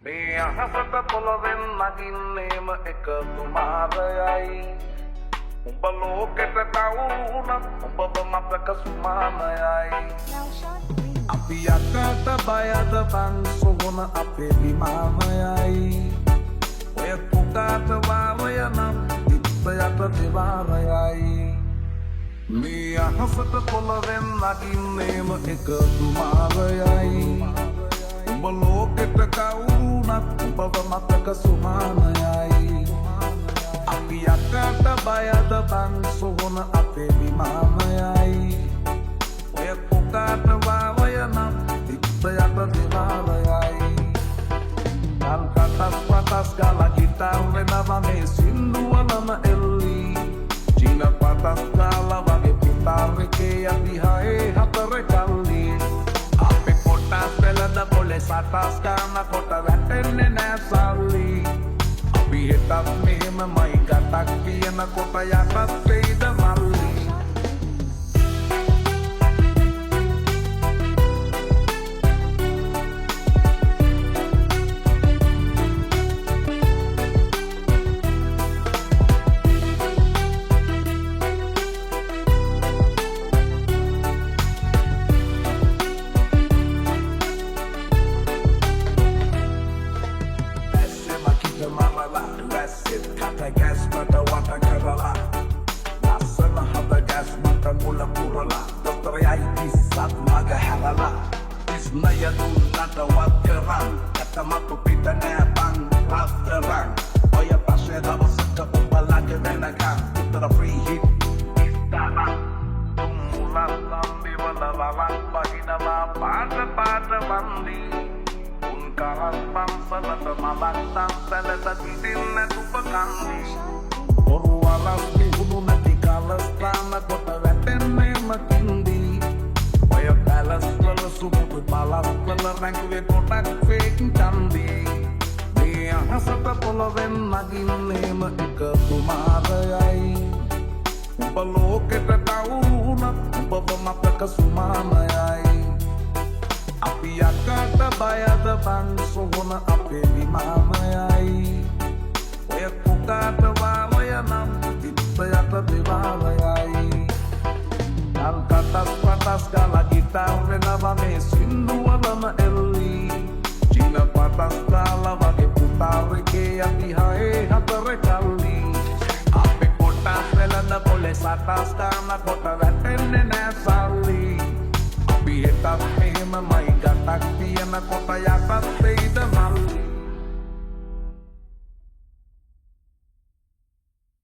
මේ අහසට පොළවෙන් නගින්නේම එක තුමාරයයි උඹ ලෝකෙට කවුරුනත් උඹව මතක සුමානයයි අපි යකට බයද බං සොහොන අපේ විමානයයි ඔය පුකාට වාරය නම් ඉත්තයට දෙවාරයයි මේ අහසට පොළවෙන් නගින්නේම එක තුමාරයයි උඹ ලෝකෙට කවුරුනත් උඹව මතක සුමානයයි අපි යකට බයද බං සොහොන අපේ විමානයයි ඔය පුකාට වාරය නම් ඉත්තයට දෙවාරයයි කල්කටස් පටස් ගාලා ගිටාර් වෙනවා මේ සින්දුවලම එල්ලි චීන පටස් ගාලා වගේ පිටාර් එකේ යටි හයේ හතර කල්ලි අපේ කොටස් වෙලද පොලේ සටස් ගාන කොට වැටෙන්නේ නෑ සල්ලි අපි හිතත් මෙහෙමමයි ගටක් කියන කොට යටත් වෙයිද මල්ලි Satas karena kota